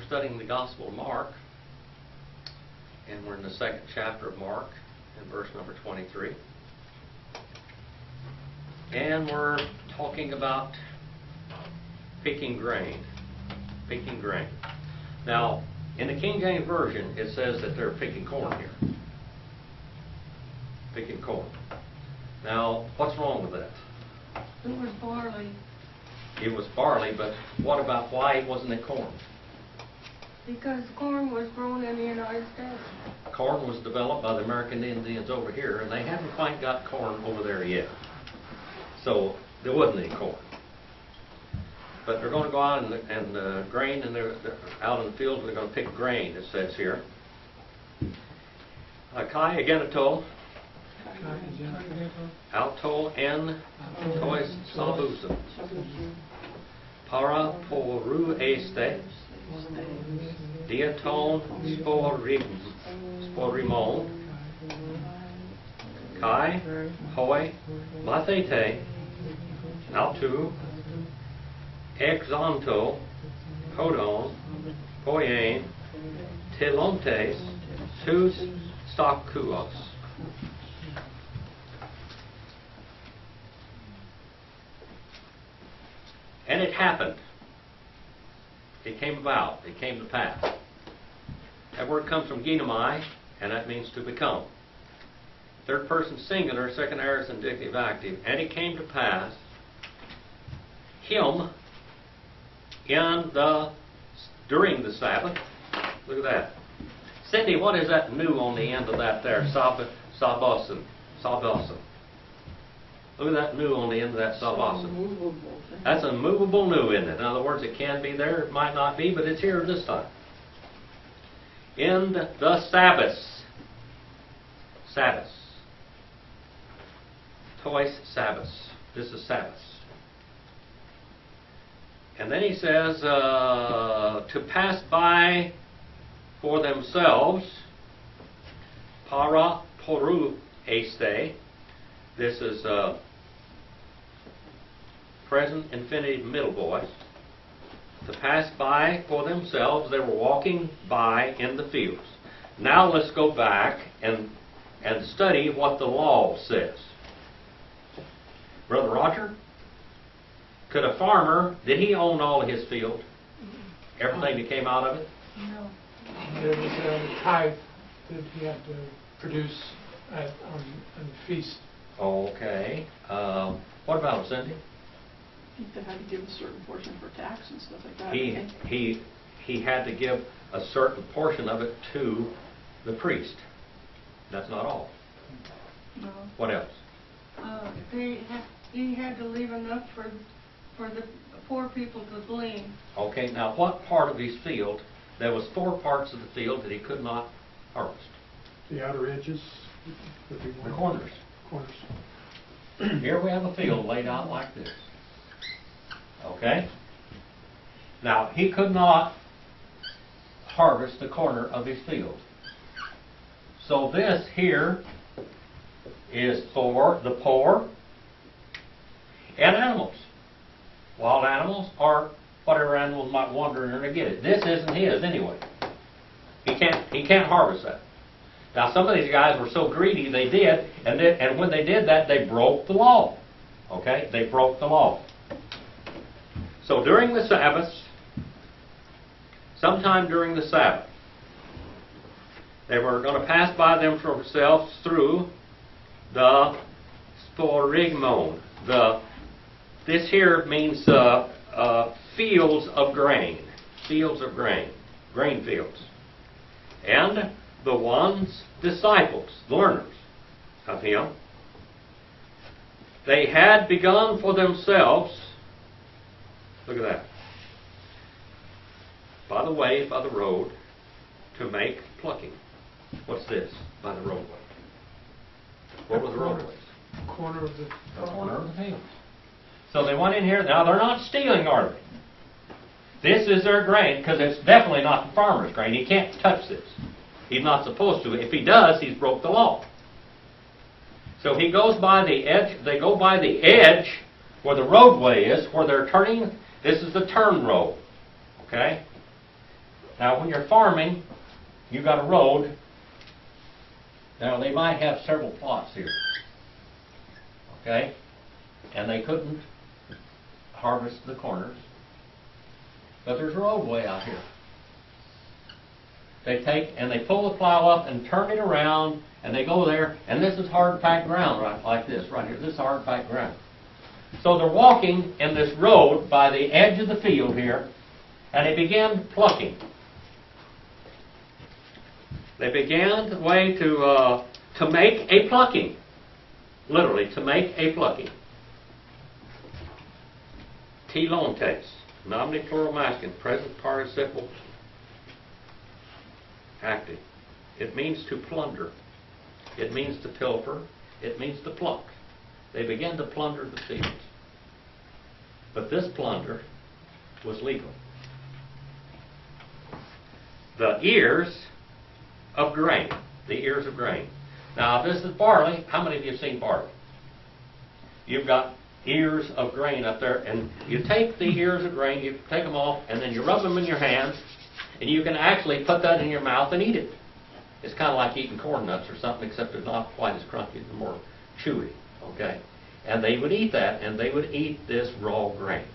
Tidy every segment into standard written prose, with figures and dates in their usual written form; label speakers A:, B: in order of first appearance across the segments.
A: We're studying the Gospel of Mark, and we're in the second chapter of Mark, in verse number 23. And we're talking about picking grain. Picking grain. Now, in the King James Version, it says that they're picking corn here. Picking corn. Now, what's wrong with that?
B: It was barley.
A: It was barley, but what about why wasn't it corn?
B: Because corn was grown in the United States.
A: Corn was developed by the American Indians over here, and they haven't quite got corn over there yet. So there wasn't any corn. But they're going to go out and grain, and they're out in the fields. They're going to pick grain. It says here. Kai aganeto, alto en tois sabusa, para poru este, diaton sporimon, kai hoi matete, altu, exanto, podon, poien, telontes, tus stakuos. And it happened. It came about. It came to pass. That word comes from ginomai, and that means to become. Third person singular, second aorist indicative active. And it came to pass, him, during the Sabbath. Look at that. Cindy, what is that new on the end of that there? Sabosin. Look at that new on the end of that sabosin. That's a movable new, isn't it? In other words, it can be there, it might not be, but it's here this time. In the Sabbath. Sabbath. Tois Sabbath. This is Sabbath. And then he says, to pass by for themselves, para poru este. This is present infinitive middle voice. To pass by for themselves, they were walking by in the fields. Now let's go back and study what the law says. Brother Roger, could a farmer, did he own all of his field? Everything that came out of it?
B: No.
C: There was a tithe that he had to produce on the feast.
A: Okay. What about Cindy?
D: I think they had to give a certain portion for tax and stuff like that.
A: He had to give a certain portion of it to the priest. That's not all.
B: No.
A: What else?
B: He had to leave enough for the poor people to glean.
A: Okay, now what part of his field, there was 4 parts of the field that he could not harvest.
C: The outer edges.
A: The corners.
C: Corners.
A: Here we have a field laid out like this. Okay? Now, he could not harvest the corner of his field. So this here is for the poor and animals. Wild animals or whatever animals might wander in there to get it. This isn't his anyway. He can't harvest that. Now some of these guys were so greedy they did, and when they did that, they broke the law. Okay? They broke the law. So during the Sabbath, sometime during the Sabbath, they were going to pass by themselves through the sporigmon. This here means fields of grain. Fields of grain. Grain fields. And the ones, disciples, learners of him, they had begun for themselves, look at that, by the way, by the road, to make plucking. What's this? By the roadway. What were the roadways?
C: Corner of the
A: corner of the fields. So they went in here. Now they're not stealing, are they? This is their grain, because it's definitely not the farmer's grain. He can't touch this. He's not supposed to. If he does, he's broke the law. So he goes by the edge. They go by the edge where the roadway is, where they're turning. This is the turn road. Okay? Now, when you're farming, you've got a road. Now, they might have several plots here. Okay? And they couldn't harvest the corners. But there's a roadway out here. They take and they pull the plow up and turn it around, and they go there, and this is hard packed ground, right, like this, right here. This is hard packed ground. So they're walking in this road by the edge of the field here, and they began plucking. They began the way to make a plucking, literally to make a plucking. T lontes, nominative plural masculine, present participle active. It means to plunder. It means to pilfer. It means to pluck. They began to plunder the fields. But this plunder was legal. The ears of grain. The ears of grain. Now, if this is barley, how many of you have seen barley? You've got ears of grain up there, and you take the ears of grain, you take them off, and then you rub them in your hands, and you can actually put that in your mouth and eat it. It's kind of like eating corn nuts or something, except it's not quite as crunchy, it's more chewy, okay? And they would eat that, and they would eat this raw grain.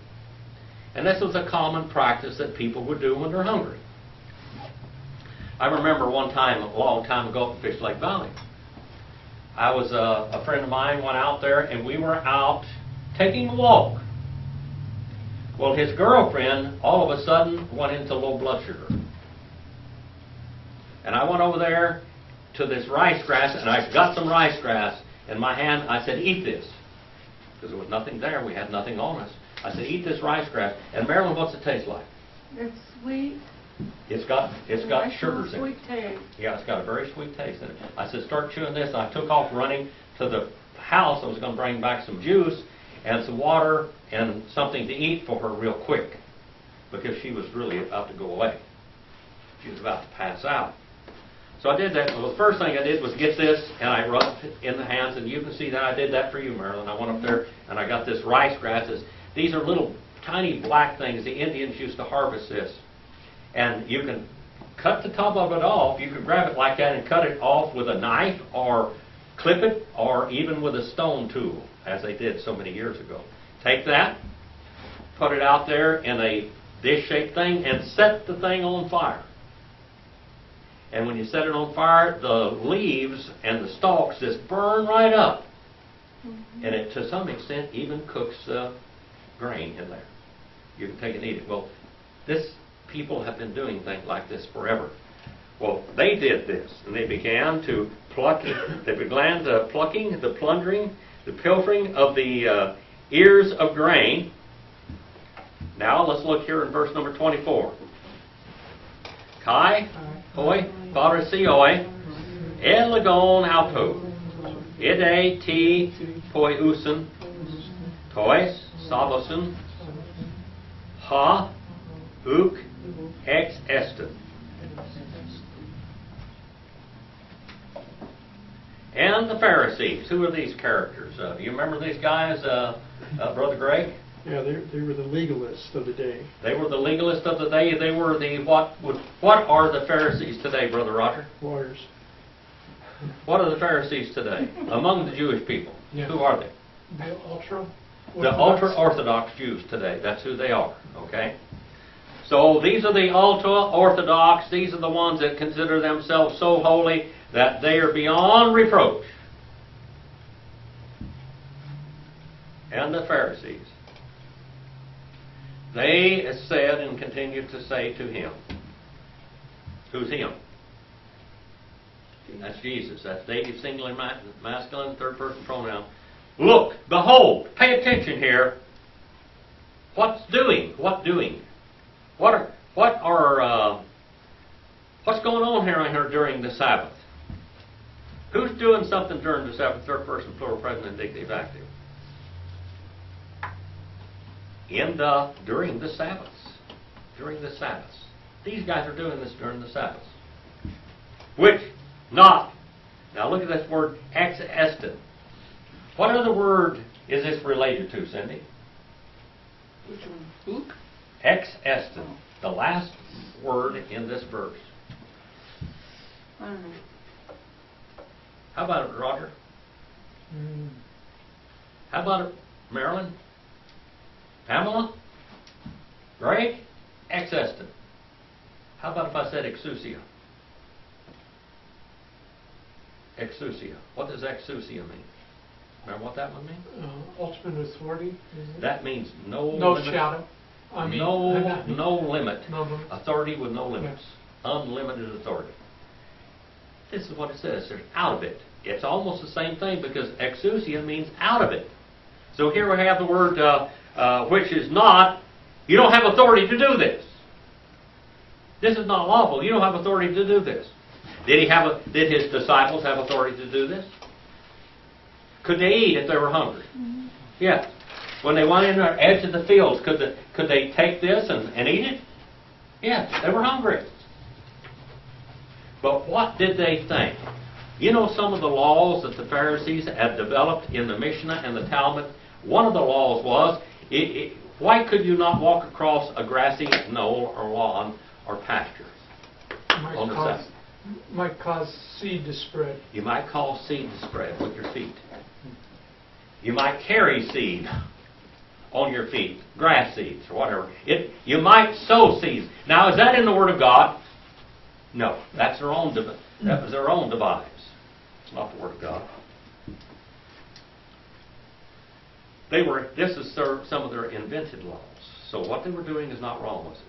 A: And this was a common practice that people would do when they're hungry. I remember one time, a long time ago, at Fish Lake Valley. I was, a friend of mine went out there, and we were out taking a walk. Well, his girlfriend, all of a sudden, went into low blood sugar. And I went over there to this rice grass, and I got some rice grass in my hand. I said, eat this. Because there was nothing there. We had nothing on us. I said, eat this rice grass. And Marilyn, what's it taste like?
B: It's sweet.
A: It's got sugars in it.
B: Sweet taste.
A: Yeah, it's got a very sweet taste in it. I said, start chewing this. And I took off running to the house. I was going to bring back some juice and some water and something to eat for her real quick, because she was really about to go away. She was about to pass out. So I did that. Well, the first thing I did was get this, and I rubbed it in the hands, and you can see that I did that for you, Marilyn. I went up there, and I got this rice grasses. These are little tiny black things. The Indians used to harvest this. And you can cut the top of it off. You could grab it like that and cut it off with a knife, or clip it, or even with a stone tool, as they did so many years ago. Take that, put it out there in a dish-shaped thing, and set the thing on fire. And when you set it on fire, the leaves and the stalks just burn right up. And it, to some extent, even cooks grain in there. You can take it and eat it. Well, people have been doing things like this forever. Well, they did this, and they began to pluck. They began the plucking, the plundering, the pilfering of the ears of grain. Now let's look here in verse number 24. Kai, hoi, parasioi, elagon auto, ide ti poiusen, tois, sabosun, ha, uk, ex estin. And the Pharisees. Who are these characters? Do you remember these guys, Brother Greg?
C: Yeah, they were the legalists of the day.
A: They were the legalists of the day. They were the what are the Pharisees today, Brother Roger?
C: Lawyers.
A: What are the Pharisees today among the Jewish people?
C: Yeah.
A: Who are they?
C: The ultra.
A: The ultra-Orthodox Jews today. That's who they are. Okay. So these are the ultra-Orthodox. These are the ones that consider themselves so holy that they are beyond reproach. And the Pharisees. They said and continued to say to him. Who's him? That's Jesus. That's dative, singular, masculine, third person pronoun. Look, behold, pay attention here. What's doing? What doing? What's going on here during the Sabbath? Who's doing something during the Sabbath? Third person, plural, present, indicative, active. During the Sabbaths. During the Sabbaths. These guys are doing this during the Sabbaths. Which not. Now look at this word, ex estin. What other word is this related to, Cindy?
D: Which one? Ook?
A: Ex estin. The last word in this verse.
B: I don't know.
A: How about it, Roger? How about it, Marilyn? Pamela? Greg? Ex-Eston. How about if I said exousia? Exousia. What does exousia mean? Remember what that one means?
C: Ultimate authority. Is it?
A: That means no
C: No
A: limit.
C: shadow. I mean,
A: no limit.
C: No limit.
A: Authority with no limits.
C: Yes.
A: Unlimited authority. This is what it says. There's out of it. It's almost the same thing because exousia means out of it. So here we have the word which is not. You don't have authority to do this. This is not lawful. You don't have authority to do this. Did his disciples have authority to do this? Could they eat if they were hungry?
B: Mm-hmm.
A: Yeah. When they went in the edge of the fields, could they take this and eat it? Yeah, they were hungry. But what did they think? You know some of the laws that the Pharisees had developed in the Mishnah and the Talmud? One of the laws was, why could you not walk across a grassy knoll or lawn or pasture?
C: Might cause seed to spread.
A: You might cause seed to spread with your feet. You might carry seed on your feet, grass seeds or whatever. You might sow seeds. Now, is that in the Word of God? No, that's their own. That was their own device. It's not the Word of God. This is some of their invented laws. So what they were doing is not wrong, was it?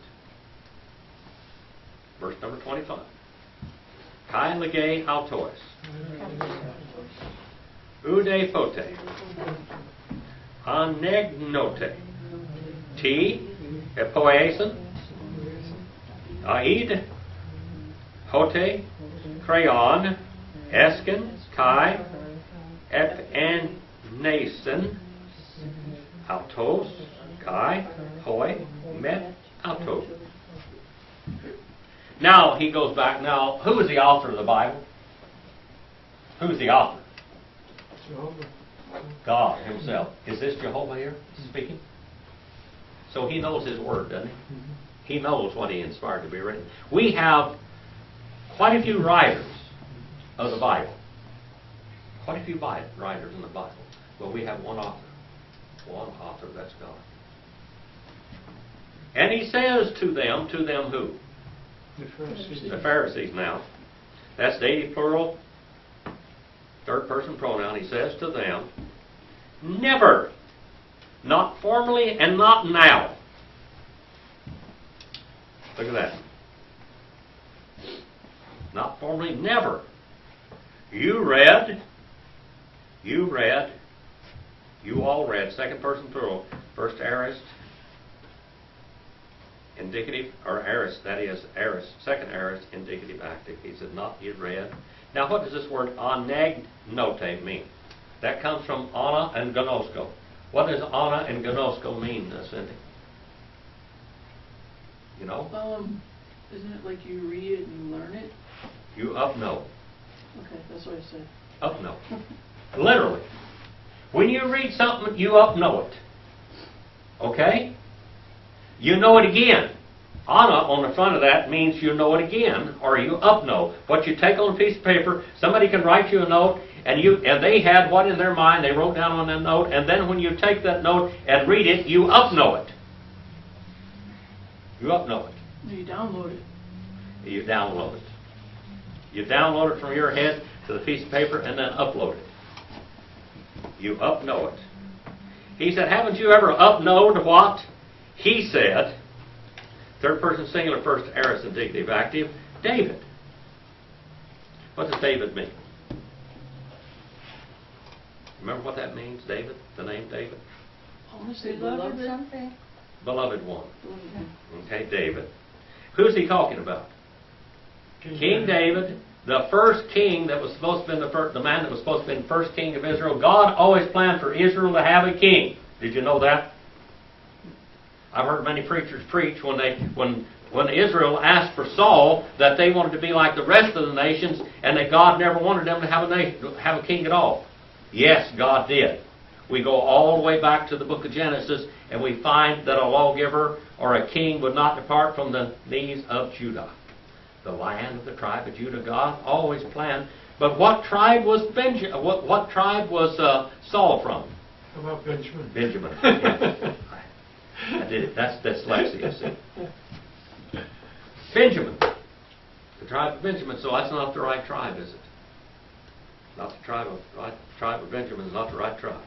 A: Verse number 25. Kai legay autois. Ude pote. Anegnote. T. Epoeson. Aid. Hote. Crayon. Eskin. Kai. Epaneson. Autos. Kai. Hoi. Met. Autos. Now he goes back. Now, who is the author of the Bible? Who's the author?
C: Jehovah.
A: God himself. Is this Jehovah here speaking? So he knows his word, doesn't he? He knows what he inspired to be written. We have quite a few writers of the Bible. Quite a few writers in the Bible. But we have one author. One author, that's God. And he says to them who? The Pharisees now. That's dative plural, third person pronoun. He says to them, never, not formerly and not now. Look at that. Not formerly, never. You all read, second person plural, first aorist, indicative, or aorist, that is, aorist, second aorist, indicative active. He said, not you read. Now, what does this word anagnote mean? That comes from ana and gnosko. What does ana and gnosko mean, Cindy? You know?
D: Isn't it like you read it and you learn it?
A: You upknow.
D: Okay, that's what I said.
A: Upknow. Literally. When you read something, you upknow it. Okay? You know it again. Ana on the front of that means you know it again, or you upknow. What you take on a piece of paper, somebody can write you a note, and they had what in their mind, they wrote down on that note, and then when you take that note and read it, you upknow it. You upknow it.
D: No, you download it.
A: You download it. You download it from your head to the piece of paper and then upload it. You upknow it. He said, haven't you ever upknowed what? He said, third person singular, first aorist, indicative active, David. What does David mean? Remember what that means, David? The name David?
D: I want to say
B: Beloved
D: beloved.
B: something?
A: Beloved one.
D: Beloved.
A: Okay, David. Who's he talking about? King David, the first king that was supposed to be the man that was supposed to be the first king of Israel. God always planned for Israel to have a king. Did you know that? I've heard many preachers preach when Israel asked for Saul that they wanted to be like the rest of the nations and that God never wanted them to have a king at all. Yes, God did. We go all the way back to the book of Genesis, and we find that a lawgiver or a king would not depart from the knees of Judah. The land of the tribe of Judah, God always planned. But what tribe was what tribe was Saul from?
C: How about Benjamin?
A: Benjamin. Yeah. I did it. That's dyslexia. See? Benjamin. The tribe of Benjamin. So that's not the right tribe, is it? Not the tribe of Benjamin is not the right tribe.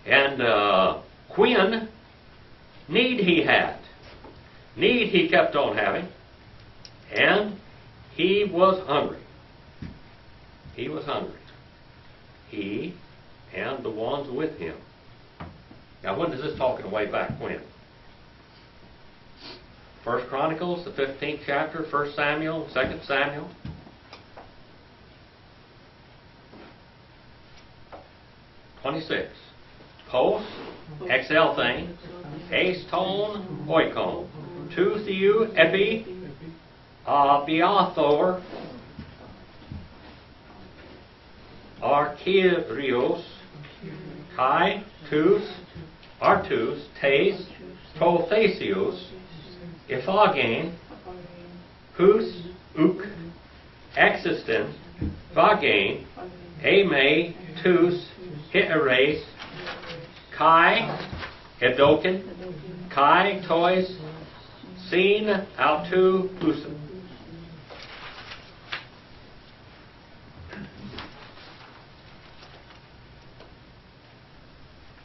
A: And when need he had. Need he kept on having. And he was hungry. He was hungry. He and the ones with him. Now, when does this talking way back when? 1 Chronicles, the 15th chapter, 1 Samuel, 2 Samuel. Post, Exelthane, Ace Tone, Oikon, Tu Theu, Epi, Beathor, Archirios, Kai, Tus, Artus, Tes, Tothasios, Iphagane, Hus, Uk, Existen, Vagane, Ame, Tus, Hiteres, Kai, Edokin, Kai, Toys, Sin, Altu, Husim.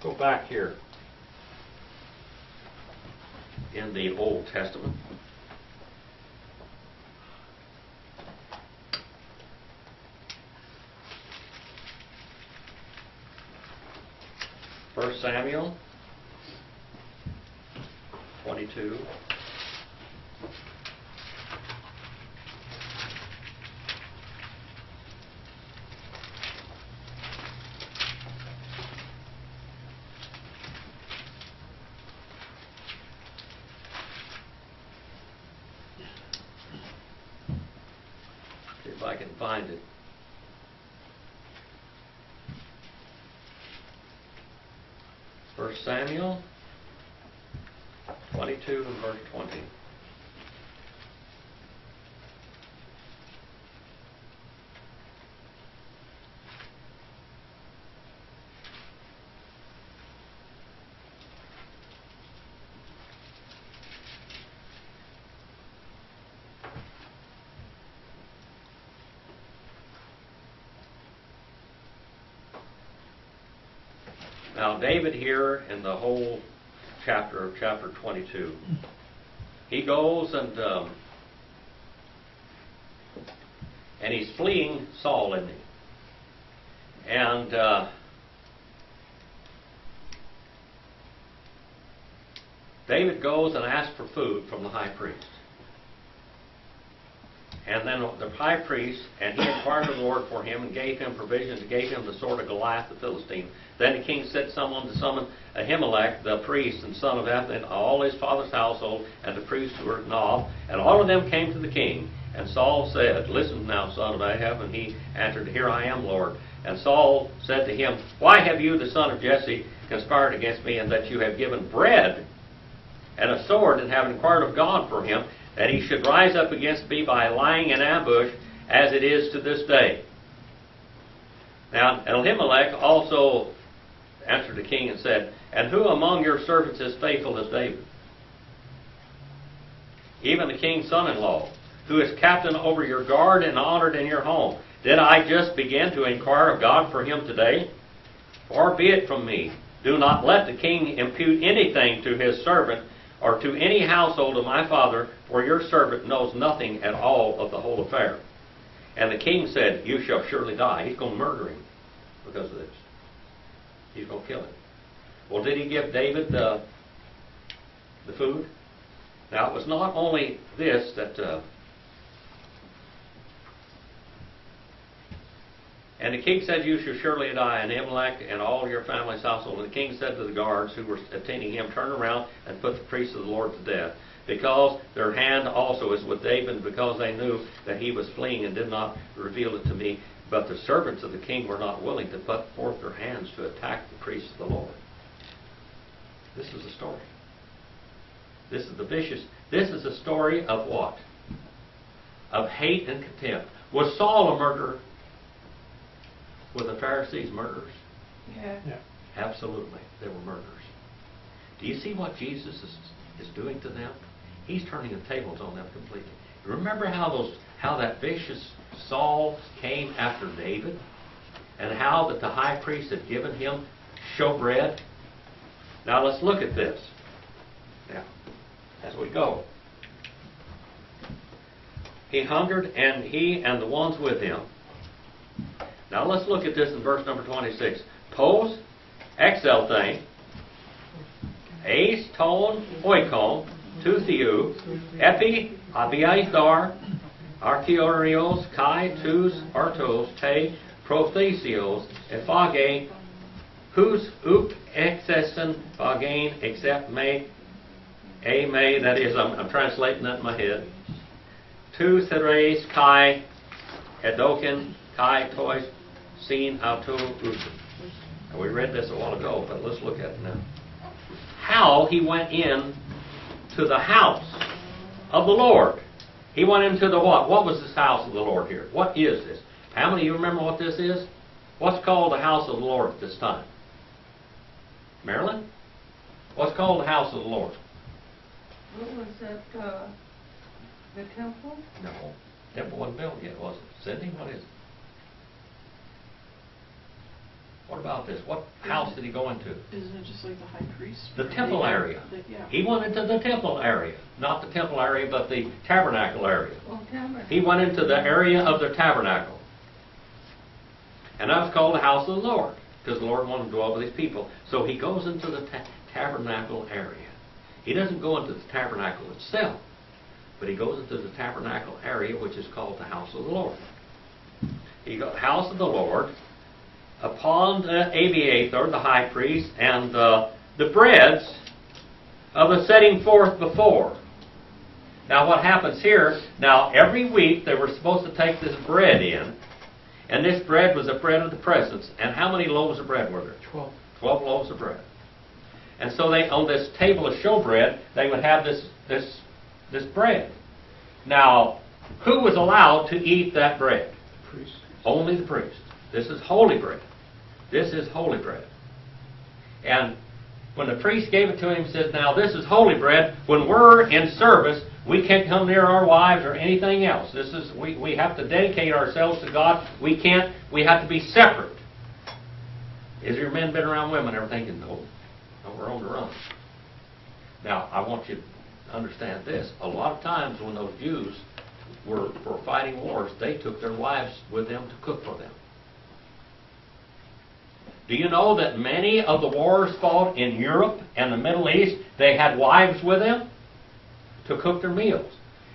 A: Go back here in the Old Testament. First Samuel 22. See if I can find it. First Samuel 22 and verse 20. Now, David here in the whole chapter of chapter 22, he goes and he's fleeing Saul, isn't he? And David goes and asks for food from the high priest. And then the high priest, and he inquired of the Lord for him, and gave him provisions, and gave him the sword of Goliath the Philistine. Then the king sent someone to summon Ahimelech, the priest and son of Ethan, all his father's household, and the priests who were at Nob, and all of them came to the king. And Saul said, Listen now, son of Ahab. And he answered, Here I am, Lord. And Saul said to him, Why have you, the son of Jesse, conspired against me, and that you have given bread and a sword, and have inquired of God for him, that he should rise up against me by lying in ambush, as it is to this day? Now Ahimelech also answered the king and said, And who among your servants is faithful as David? Even the king's son-in-law, who is captain over your guard and honored in your home. Did I just begin to inquire of God for him today? Far be it from me. Do not let the king impute anything to his servant, or to any household of my father, for your servant knows nothing at all of the whole affair. And the king said, You shall surely die. He's going to murder him because of this. He's going to kill him. Well, did he give David the food? Now, it was not only this that... And the king said, You shall surely die, and Ahimelech and all your family's household. And the king said to the guards who were attending him, Turn around and put the priests of the Lord to death, because their hand also is with David, because they knew that he was fleeing and did not reveal it to me. But the servants of the king were not willing to put forth their hands to attack the priests of the Lord. This is the story. This is the vicious. This is a story of what? Of hate and contempt. Was Saul a murderer? Were the Pharisees murderers?
B: Yeah.
C: Yeah.
A: Absolutely. They were murderers. Do you see what Jesus is doing to them? He's turning the tables on them completely. Remember how that vicious Saul came after David? And how that the high priest had given him showbread? Now let's look at this. Now, as we go. He hungered, and he and the ones with him. Now let's look at this in verse number 26. Pos, excel thing, ace, tone, oikon, tu theou, epi, abiaithar, archeorios, kai, tus, artos, te, prothesios, ephage, whose uk exessen phagain, except me, a may, that is, I'm translating that in my head. Tu theres kai, edokin, kai, tois, sin, auto, usin. We read this a while ago, but let's look at it now. How he went in to the house of the Lord. He went into the what? What was this house of the Lord here? What is this? How many of you remember what this is? What's called the house of the Lord at this time? Marilyn? What's called the house of the Lord?
B: What was that, the temple?
A: No. Temple wasn't built yet, was it? Cindy, what is it? What about this? What house did he go into?
D: Isn't it just like the high priest?
A: The temple area.
D: Yeah.
A: He went into the temple area. Not the temple area, but the tabernacle area.
B: Oh, tabernacle.
A: He went into the area of the tabernacle. And that was called the house of the Lord, because the Lord wanted to dwell with his people. So he goes into the tabernacle area. He doesn't go into the tabernacle itself, but he goes into the tabernacle area, which is called the house of the Lord. He goes, house of the Lord, upon the Abiathar, the high priest, and the breads of the setting forth before. Now what happens here, now every week they were supposed to take this bread in, and this bread was the bread of the presence. And how many loaves of bread were there?
C: 12.
A: 12 loaves of bread. And so they, on this table of showbread, they would have this bread. Now, who was allowed to eat that bread?
C: Priest.
A: Only the priest. This is holy bread. This is holy bread. And when the priest gave it to him, he says, now this is holy bread. When we're in service, we can't come near our wives or anything else. This is we have to dedicate ourselves to God. We have to be separate. Has your men been around women ever thinking, no, we're on the run? Now, I want you to understand this. A lot of times when those Jews were fighting wars, they took their wives with them to cook for them. Do you know that many of the wars fought in Europe and the Middle East, they had wives with them to cook their meals?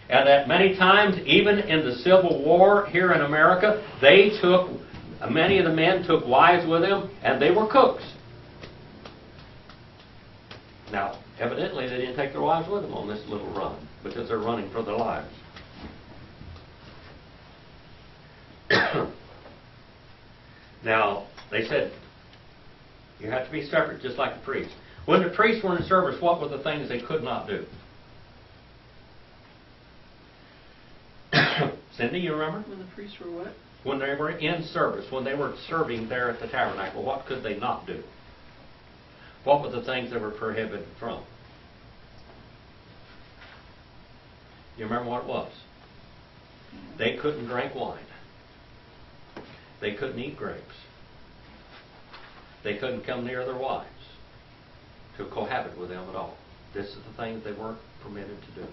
A: And that many times, even in the Civil War here in America, many of the men took wives with them, and they were cooks. Now, evidently they didn't take their wives with them on this little run, because they're running for their lives. Now, they said, you have to be separate, just like the priests. When the priests were in service, what were the things they could not do? Cindy, you remember?
D: When the priests were what?
A: When they were in service, when they were serving there at the tabernacle, what could they not do? What were the things they were prohibited from? You remember what it was? They couldn't drink wine. They couldn't eat grapes. They couldn't come near their wives to cohabit with them at all. This is the thing that they weren't permitted to do.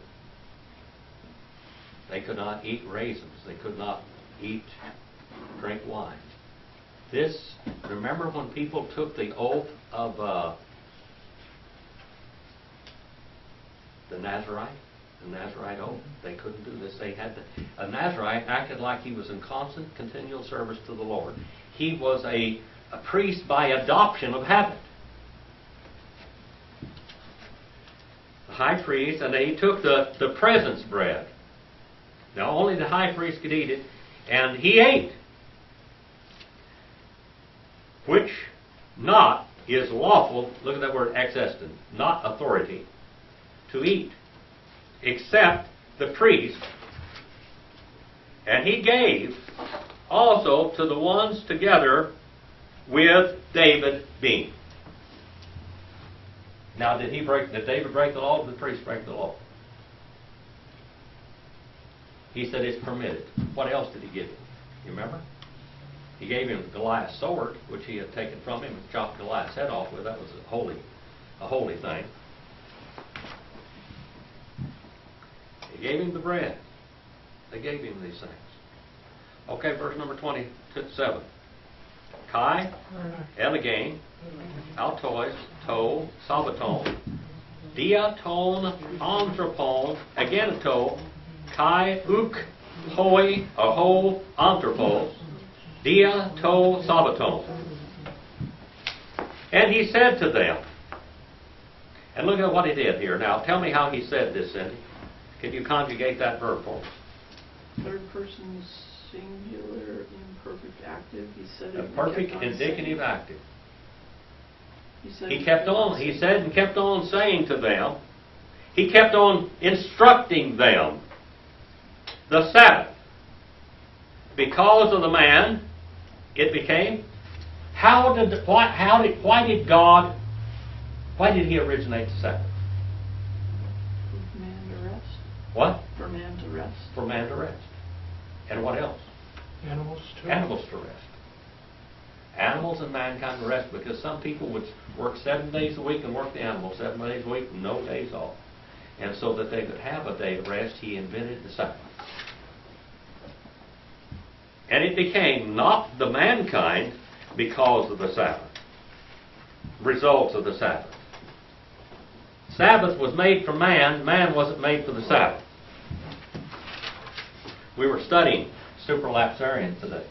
A: They could not eat raisins. They could not drink wine. Remember when people took the oath of the Nazarite oath? They couldn't do this. A Nazarite acted like he was in constant, continual service to the Lord. He was a priest by adoption of habit. The high priest, and he took the presence bread. Now only the high priest could eat it, and he ate. not is lawful, look at that word exestin, not authority, to eat, except the priest. And he gave also to the ones together with David being. Now, did David break the law, or did the priest break the law? He said it's permitted. What else did he give him? You remember? He gave him Goliath's sword, which he had taken from him and chopped Goliath's head off with. That was a holy thing. He gave him the bread. They gave him these things. Okay, verse number 27. Kai, Elegane, Altois, To, Sabaton, Diaton, Anthropon, Agenato, Kai, Uk, Hoi, Aho, Anthropos, Dia, To, Sabaton. And he said to them, and look at what he did here. Now, tell me how he said this, Cindy. Can you conjugate that verb for us?
D: Third person singular imperfect active. He said it.
A: A perfect indicative active.
D: He said
A: He said and kept on saying to them, he kept on instructing them the Sabbath. Because of the man, it became. Why did he originate the Sabbath?
D: For man to rest.
A: What?
D: For man to rest.
A: For man to rest. And what else?
C: Animals too.
A: Animals to rest. Animals and mankind to rest, because some people would work 7 days a week and work the animals 7 days a week and no days off. And so that they could have a day of rest, he invented the Sabbath. And it became not the mankind because of the Sabbath. Results of the Sabbath. Sabbath was made for man. Man wasn't made for the Sabbath. We were studying supralapsarian today.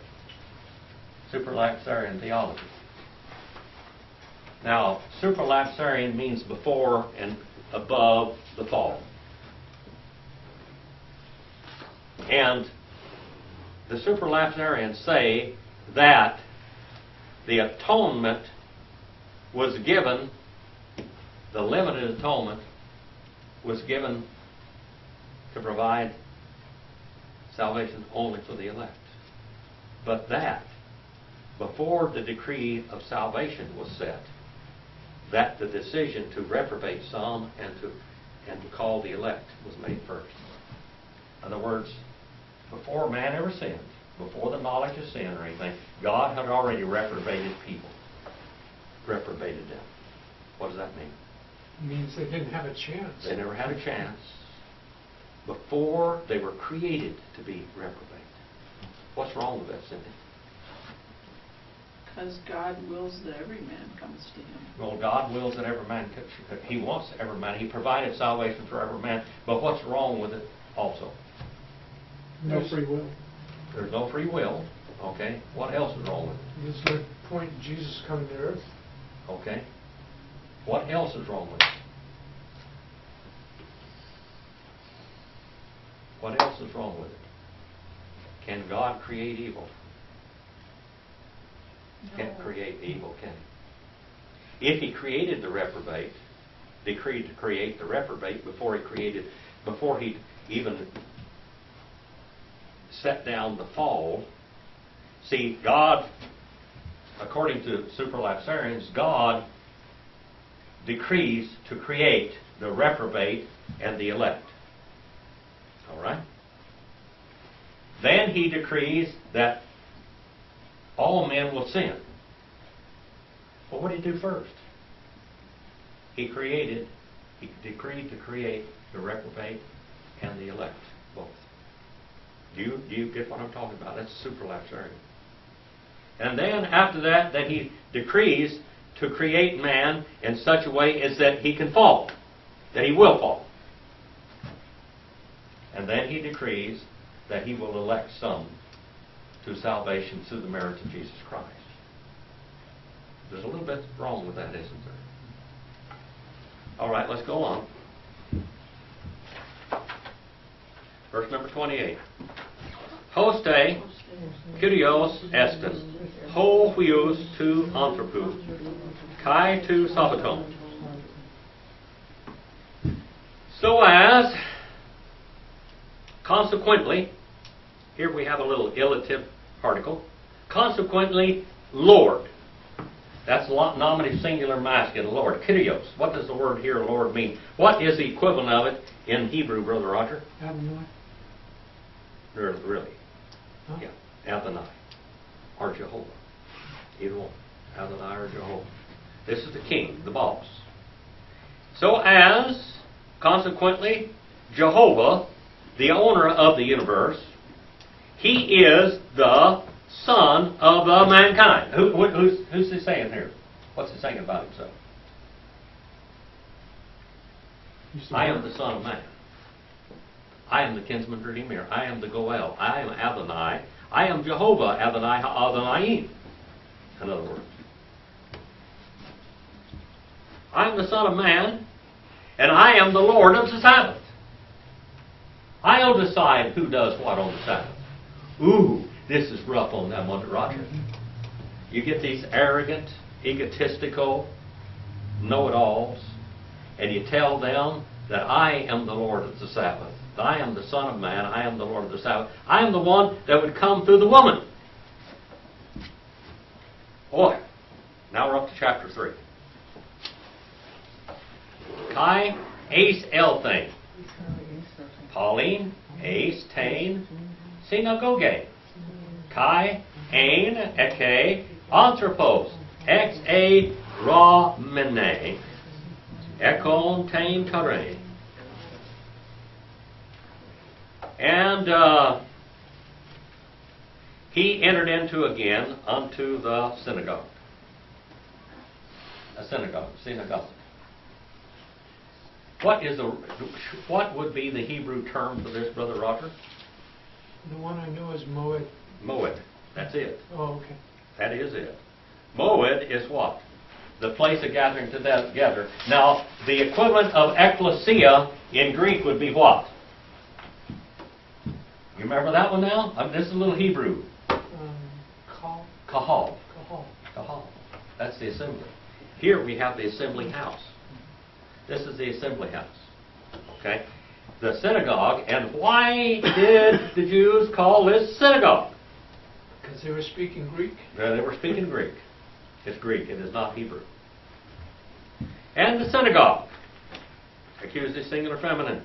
A: Supralapsarian theology. Now, supralapsarian means before and above the fall. And the supralapsarians say that the atonement was given, the limited atonement was given to provide salvation only for the elect. But that, before the decree of salvation was set, that the decision to reprobate some and to call the elect was made first. In other words, before man ever sinned, before the knowledge of sin or anything, God had already reprobated people. Reprobated them. What does that mean?
C: It means they didn't have a chance.
A: They never had a chance before they were created to be reprobate. What's wrong with that, Cindy?
D: Because God wills that every man comes to him.
A: Well, God wills that every man, he wants every man. He provided salvation for every man. But what's wrong with it also?
C: No free will.
A: There's no free will. Okay. What else is wrong with it?
C: There's no point in Jesus coming to earth.
A: Okay. What else is wrong with it? What else is wrong with it? Can God create evil? Can't create evil, can he? If he created the reprobate, decreed to create the reprobate before he even set down the fall. See, God, according to supralapsarians, God decrees to create the reprobate and the elect. All right? Then he decrees that all men will sin. Well, what did he do first? He decreed to create the reprobate and the elect, both. Do you get what I'm talking about? That's supralapsarian. And then after that he decrees to create man in such a way as that he can fall, that he will fall. And then he decrees that he will elect some to salvation through the merits of Jesus Christ. There's a little bit wrong with that, isn't there? All right, let's go on. Verse number 28. Hoste, Kyrios estes. ho huios tu anthropos, kai tu sabaton. So as, consequently, here we have a little illative particle, consequently, Lord. That's nominative singular masculine, Lord. Kyrios. What does the word here, Lord, mean? What is the equivalent of it in Hebrew, Brother Roger?
C: Adonai.
A: Really?
C: Huh?
A: Yeah. Adonai. Or Jehovah. Either one. Adonai or Jehovah. This is the king, the boss. So as, consequently, Jehovah, the owner of the universe, he is the son of the mankind. Who's he saying here? What's he saying about himself? I am the son of man. I am the kinsman redeemer. I am the Goel. I am Adonai. I am Jehovah Adonai Ha'adonai. In other words, I am the son of man, and I am the Lord of the Sabbath. I'll decide who does what on the Sabbath. Ooh, this is rough on them, Mother Roger. You get these arrogant, egotistical know-it-alls, and you tell them that I am the Lord of the Sabbath. I am the Son of Man. I am the Lord of the Sabbath. I am the one that would come through the woman. Boy, now we're up to chapter 3. Kai, ace, elthane. Pauline, ace, tain, synagoge. Kai, ain, eke, anthropos, ex a ra mene, ekon tain kare. And he entered into again unto the synagogue. A synagogue. What would be the Hebrew term for this, Brother Roger?
C: The one I know is Moed.
A: Moed. That's it.
C: Oh, okay.
A: That is it. Moed is what? The place of gathering together. Now, the equivalent of ecclesia in Greek would be what? You remember that one now? This is a little Hebrew.
C: Kahal.
A: Kahal.
C: Kahal.
A: Kahal. That's the assembly. Here we have the assembly house. This is the assembly house. Okay? The synagogue. And why did the Jews call this synagogue?
C: Because they were speaking Greek.
A: They were speaking Greek. It's Greek. It is not Hebrew. And the synagogue. Accusative singular feminine.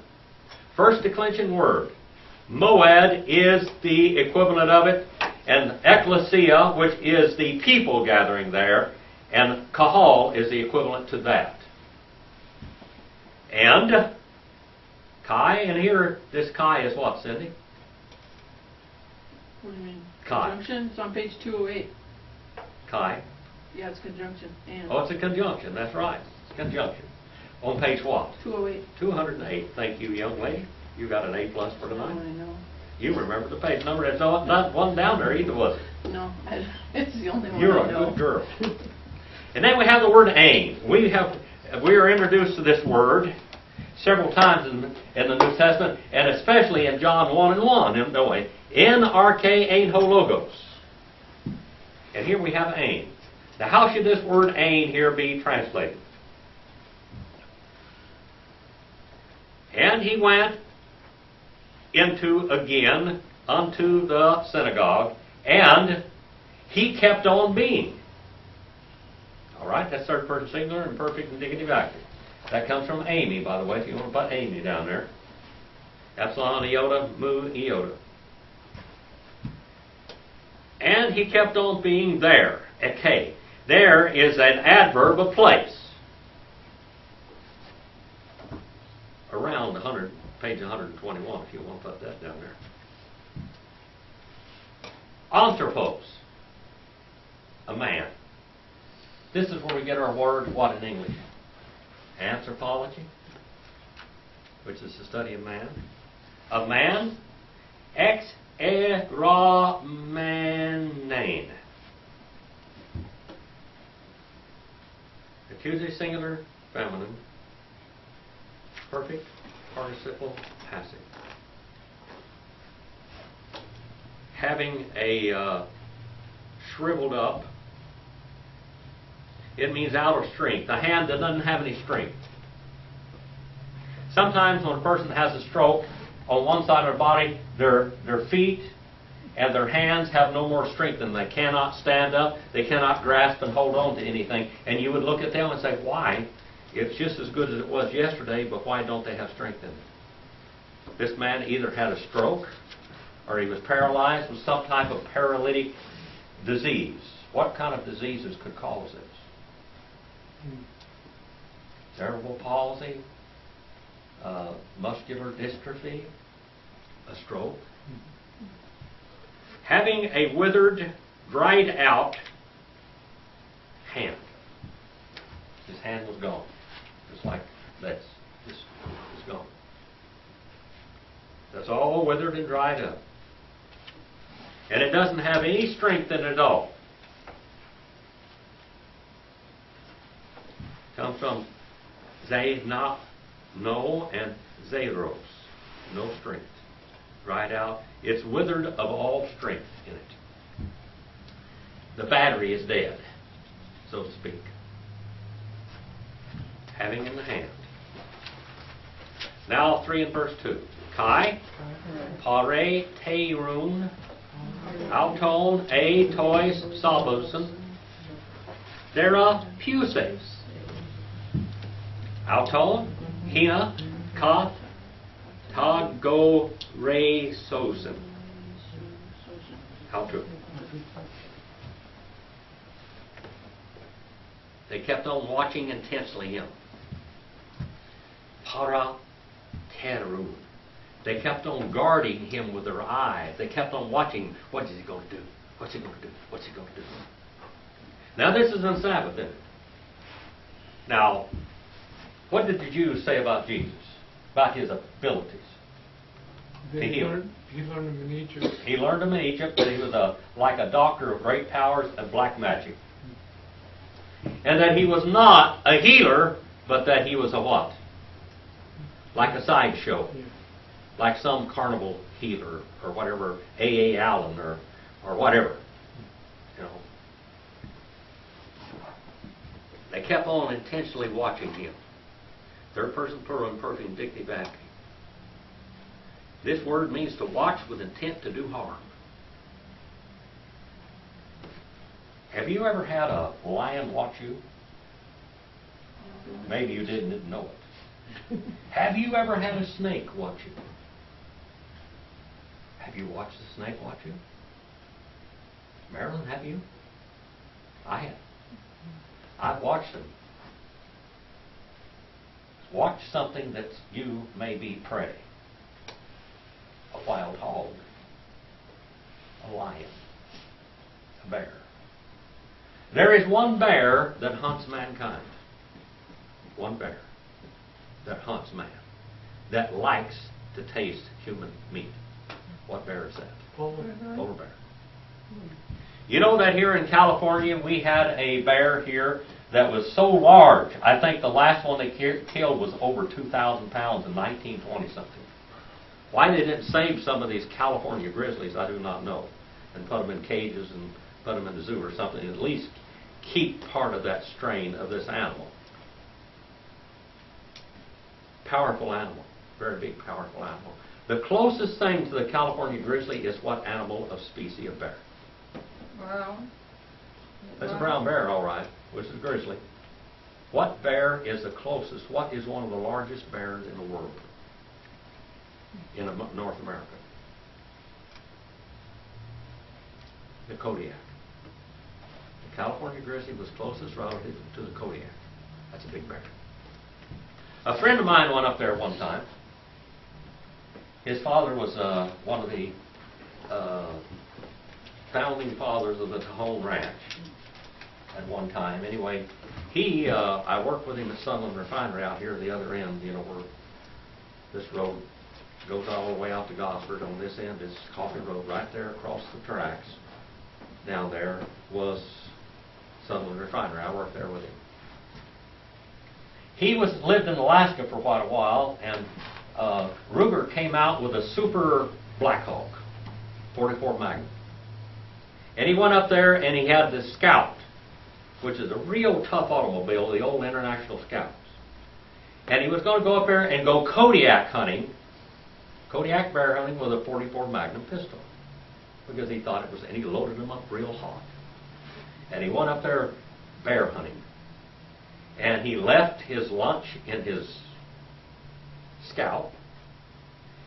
A: First declension word. Moed is the equivalent of it. And ecclesia, which is the people gathering there. And kahal is the equivalent to that. And Kai, and here this Kai is what, Cindy?
D: What do you mean?
A: Kai.
D: Conjunction? It's on page 208.
A: Kai.
D: Yeah, it's conjunction. And
A: Oh, it's a conjunction, that's right. It's a conjunction. On page what?
D: 208.
A: 208. Thank you, young lady. You got an A+ for
D: Oh,
A: tonight.
D: I know.
A: You remember the page number. There's not one down there either, was it?
D: No, it's the only one
A: You're
D: I
A: a
D: know.
A: good girl. And then we have the word aim. We are introduced to this word several times in the New Testament, and especially in John 1:1. No way. En arche ein ho logos. And here we have aim. Now, how should this word aim here be translated? And he went again unto the synagogue, and he kept on being. All right, that's third person singular and perfect indicative active. That comes from Amy, by the way, if you want to put Amy down there. Epsilon iota, mu iota. And he kept on being there. Eke. There is an adverb of place. Around page 121, if you want to put that down there. Anthropos. A man. This is where we get our word, what in English? Anthropology, which is the study of man. A man, ex era manein. Accusative singular, feminine. Perfect participle passive. Having a shriveled up. It means out of strength. A hand that doesn't have any strength. Sometimes when a person has a stroke, on one side of their body, their feet and their hands have no more strength and they cannot stand up, they cannot grasp and hold on to anything. And you would look at them and say, why? It's just as good as it was yesterday, but why don't they have strength in it? This man either had a stroke or he was paralyzed with some type of paralytic disease. What kind of diseases could cause this? Cerebral palsy, muscular dystrophy, a stroke. Having a withered, dried out hand. His hand was gone. Just like this. Just gone. That's all withered and dried up. And it doesn't have any strength in it at all. Comes from Zaina, no, and Zeros. No strength. Dried out. It's withered of all strength in it. The battery is dead, so to speak. Having in the hand. Now 3 and verse 2. Kai, pare, teirun, auton, a, tois, sabusen, thera, puses. Auton, hina, ka, ta, go, re, sosen. How true. They kept on watching intensely him. Para, terun. They kept on guarding him with their eyes. They kept on watching. What is he going to do? What's he going to do? What's he going to do? Now this is on Sabbath, isn't it? Now, what did the Jews say about Jesus? About his abilities?
C: He learned them in Egypt.
A: He learned them in Egypt, but he was like a doctor of great powers and black magic. And that he was not a healer, but that he was a what? Like a sideshow.
C: Yeah.
A: Like some carnival healer or whatever, A.A. Allen or whatever. You know. They kept on intentionally watching him. Third person plural and perfect indicative acting. This word means to watch with intent to do harm. Have you ever had a lion watch you? Maybe you didn't know it. Have you ever had a snake watch you? Have you watched the snake watch you? Marilyn, have you? I have. I've watched them. Watch something that you may be prey. A wild hog. A lion. A bear. There is one bear that hunts mankind. One bear that hunts man. That likes to taste human meat. What bear is that? Polar bear. You know that here in California we had a bear here that was so large. I think the last one they killed was over 2,000 pounds in 1920 something. Why they didn't save some of these California grizzlies, I do not know, and put them in cages and put them in the zoo or something. At least keep part of that strain of this animal. Powerful animal, very big, powerful animal. The closest thing to the California grizzly is what animal of species of bear?
B: Brown.
A: That's a brown bear, all right, which is a grizzly. What bear is the closest? What is one of the largest bears in the world? In North America? The Kodiak. The California grizzly was closest relative to the Kodiak. That's a big bear. A friend of mine went up there one time. His father was one of the founding fathers of the Cajon Ranch at one time. Anyway, I worked with him at Sunland Refinery out here at the other end, you know, where this road goes all the way out to Gosford. On this end is Coffee Road. Right there across the tracks down there was Sunland Refinery. I worked there with him. He lived in Alaska for quite a while, and Ruger came out with a super Black Hawk, 44 Magnum. And he went up there and he had the Scout, which is a real tough automobile, the old International Scouts. And he was going to go up there and go Kodiak hunting, Kodiak bear hunting with a .44 Magnum pistol, because he thought it was, and he loaded them up real hot. And he went up there bear hunting. And he left his lunch in his Scout.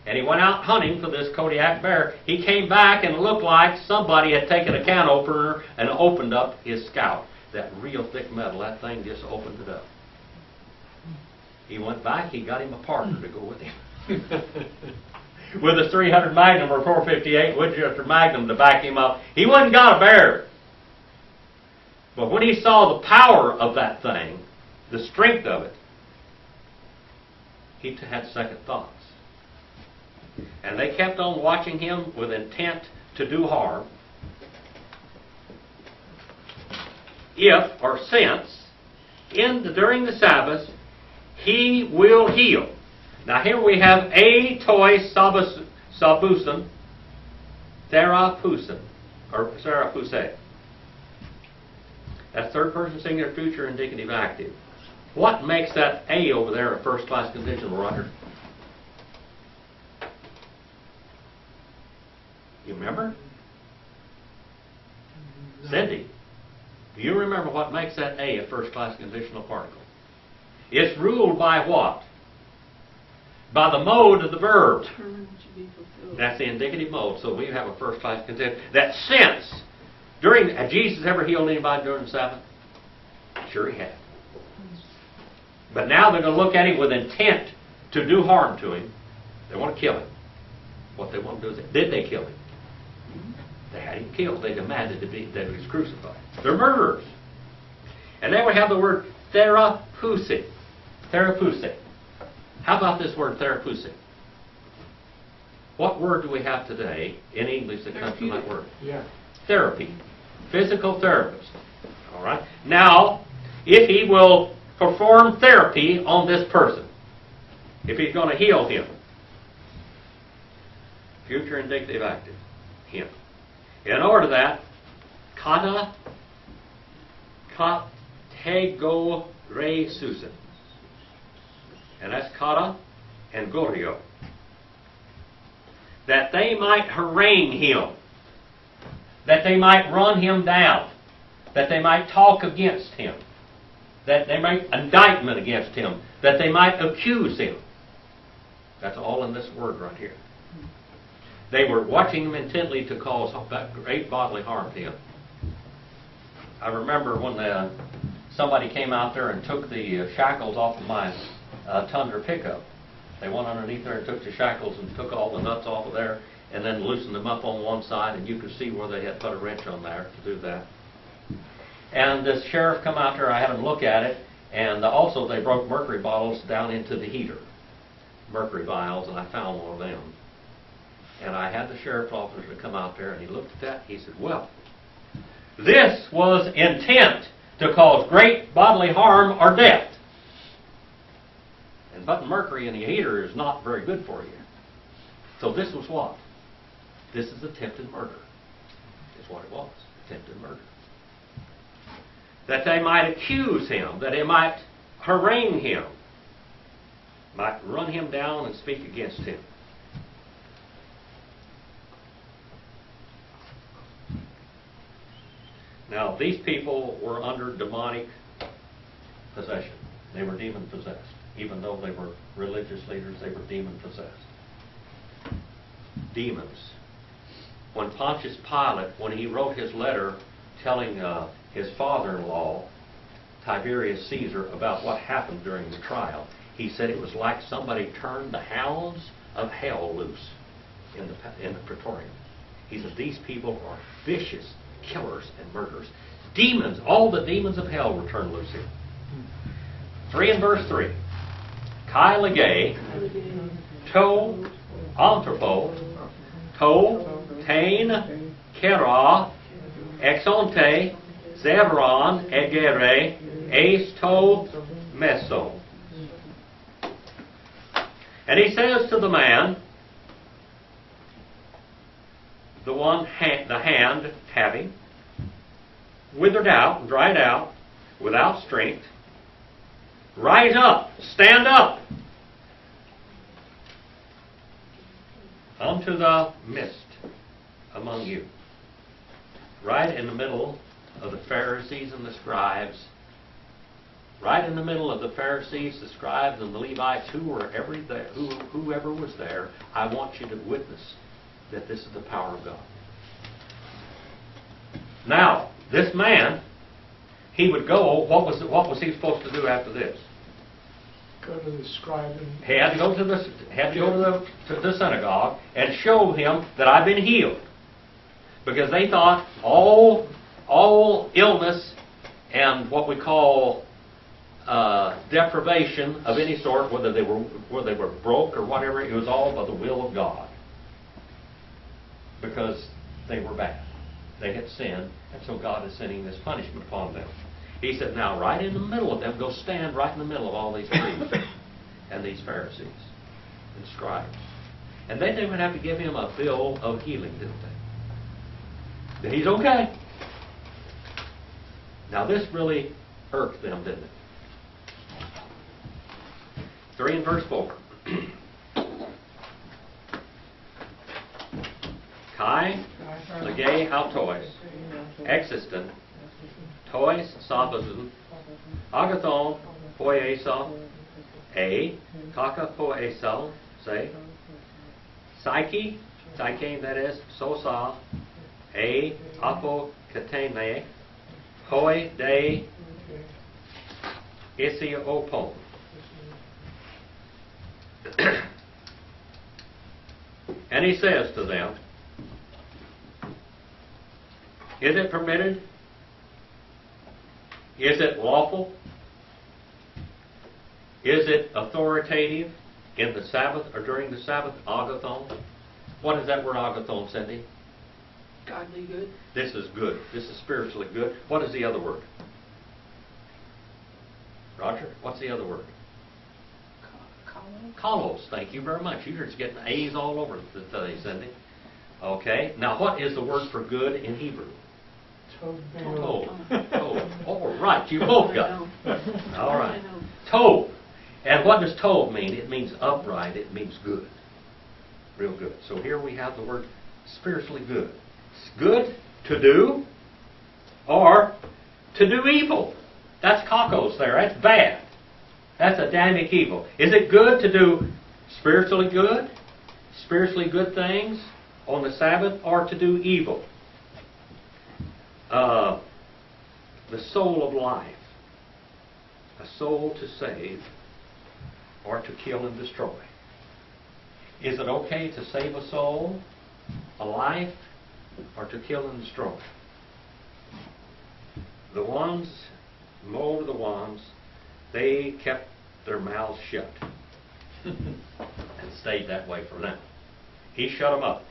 A: And he went out hunting for this Kodiak bear. He came back and it looked like somebody had taken a can opener and opened up his Scout. That real thick metal, that thing just opened it up. He went back, he got him a partner to go with him. With a 300 Magnum or 458 Winchester Magnum to back him up. He went and got a bear. But when he saw the power of that thing, the strength of it, he had second thoughts. And they kept on watching him with intent to do harm. If, or since, during the Sabbath, he will heal. Now here we have a toi sabusan, therapusan, or therapuse. That's third person singular future indicative active. What makes that a over there a first class conditional, Roger? You remember? Cindy, do you remember what makes that a first class conditional particle? It's ruled by what? By the mode of the verb.
D: Determined to be fulfilled.
A: That's the indicative mode. So we have a first class conditional. That since, had Jesus ever healed anybody during the Sabbath? Sure he had. But now they're going to look at him with intent to do harm to him. They want to kill him. What they want to do is, did they kill him? They had him killed. They demanded that he was crucified. They're murderers. And then we have the word therapuse. Therapuse. How about this word therapuse? What word do we have today in English that comes from that word?
C: Yeah.
A: Therapy. Physical therapist. All right. Now, if he will perform therapy on this person, if he's going to heal him, future indicative active, him. In order to that, kata katego re susan. And that's kata and gorio. That they might harangue him. That they might run him down. That they might talk against him. That they might indictment against him. That they might accuse him. That's all in this word right here. They were watching him intently to cause great bodily harm to him. I remember when somebody came out there and took the shackles off of my Tundra pickup. They went underneath there and took the shackles and took all the nuts off of there and then loosened them up on one side, and you could see where they had put a wrench on there to do that. And this sheriff come out there, I had him look at it, and also they broke mercury bottles down into the heater. Mercury vials, and I found one of them. And I had the sheriff's officer to come out there, and he looked at that. He said, well, this was intent to cause great bodily harm or death. And putting mercury in the heater is not very good for you. So this was what? This is attempted murder. Is what it was. Attempted murder. That they might accuse him, that they might harangue him, might run him down and speak against him. Now, these people were under demonic possession. They were demon possessed. Even though they were religious leaders, they were demon possessed. Demons. When Pontius Pilate, when he wrote his letter telling his father-in-law, Tiberius Caesar, about what happened during the trial, he said it was like somebody turned the hounds of hell loose in the Praetorium. He said these people are vicious killers and murderers. Demons, all the demons of hell were turned loose here. 3 and verse 3. Kai legay, to anthropo, to tain, kera, exonte, zevron, egere, ace to meso. And he says to the man, the hand having, withered out, dried out, without strength, rise up, stand up unto the midst among you. Right in the middle of the Pharisees and the scribes, right in the middle of the Pharisees, the scribes, and the Levites, whoever was there, I want you to witness that this is the power of God. Now, this man, he would go. What was he supposed to do after this?
C: Go to the scribe and...
A: He had to go to the synagogue and show him that I've been healed, because they thought all illness and what we call deprivation of any sort, whether they were broke or whatever, it was all by the will of God, because they were bad. They had sinned, and so God is sending this punishment upon them. He said, now right in the middle of them, go stand right in the middle of all these priests and these Pharisees and scribes. And then they would have to give him a bill of healing, didn't they? That he's okay. Now this really irked them, didn't it? 3 and verse 4. Kai legay autois, existent, tois sabazun, agathon poiesa, a kaka poesal, say, psyche, that is, sosa, a apokatene, hoi de isiopon. And he says to them, is it permitted? Is it lawful? Is it authoritative in the Sabbath or during the Sabbath? Agathon. What is that word agathon, Cindy?
D: Godly good.
A: This is good. This is spiritually good. What is the other word? Roger, what's the other word? Kalos. Thank you very much. You're just getting A's all over today, Cindy. Okay. Now, what is the word for good in Hebrew? Tov. Tov. All right. You both got it. All right. Tov. And what does Tov mean? It means upright. It means good. Real good. So here we have the word spiritually good. It's good to do or to do evil. That's kakos there. That's bad. That's Adamic evil. Is it good to do spiritually good things on the Sabbath, or to do evil? The soul of life, a soul to save or to kill and destroy. Is it okay to save a soul, a life, or to kill and destroy? The ones, most of the ones, they kept their mouths shut and stayed that way for now. He shut them up.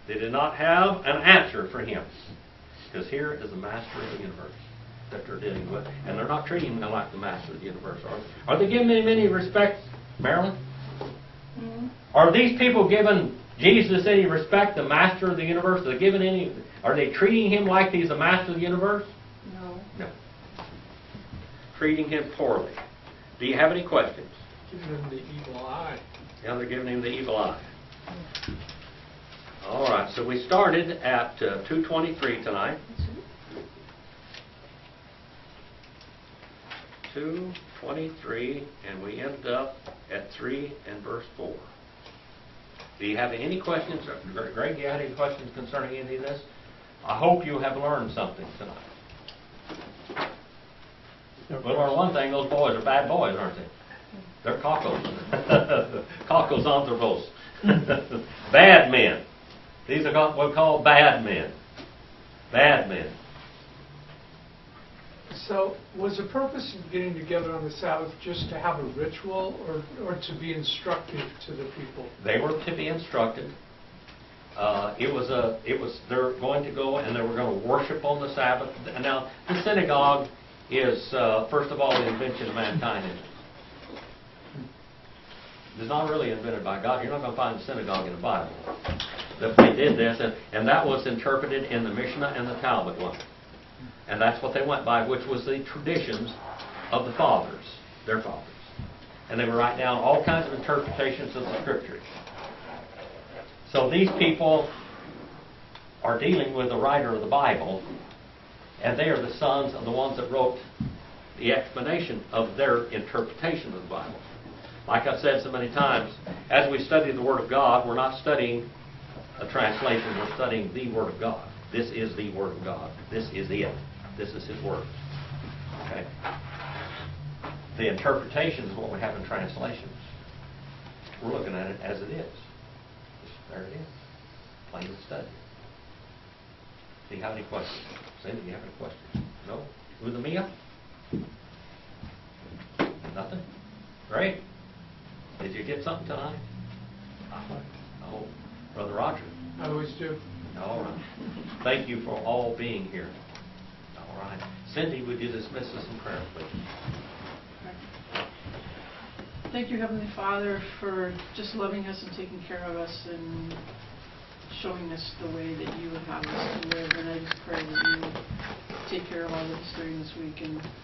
A: They did not have an answer for him, because here is the master of the universe that they're dealing with, and they're not treating him like the master of the universe, are they? Are they giving him any respect, Marilyn?
B: Mm-hmm.
A: Are these people giving Jesus any respect, the master of the universe? Are they treating him like he's the master of the universe?
B: No.
A: No. Treating him poorly. Do you have any questions?
C: Giving him the evil eye.
A: Yeah, they're giving him the evil eye. All right, so we started at 2:23 tonight. 2:23, and we ended up at 3 and verse 4. Do you have any questions? Greg, do you have any questions concerning any of this? I hope you have learned something tonight. We'll learn one thing: those boys are bad boys, aren't they? They're cockles. Cockles anthropos. Bad men. These are what we call bad men. Bad men.
C: So, was the purpose of getting together on the Sabbath just to have a ritual, or to be instructive to the people?
A: They were to be instructed. They're going to go and they were going to worship on the Sabbath. And now, the synagogue is, first of all, the invention of mankind. It's not really invented by God. You're not going to find a synagogue in the Bible. That they did this, and that was interpreted in the Mishnah and the Talmud one. And that's what they went by, which was the traditions of the fathers, their fathers. And they would write down all kinds of interpretations of the Scriptures. So these people are dealing with the writer of the Bible, and they are the sons of the ones that wrote the explanation of their interpretation of the Bible. Like I've said so many times, as we study the Word of God, we're not studying a translation, we're studying the Word of God. This is the Word of God. This is it. This is His Word. Okay? The interpretation is what we have in translations. We're looking at it as it is. There it is. Plain and study. Do you have any questions? Cindy, do you have any questions? No? Una mia? Nothing? Great. Did you get something tonight? Oh, Brother Roger.
C: I always do.
A: All right. Thank you for all being here. All right. Cindy, would you dismiss us in prayer, please?
D: Thank you, Heavenly Father, for just loving us and taking care of us and showing us the way that you would have us to live. And I just pray that you take care of all of us during this week and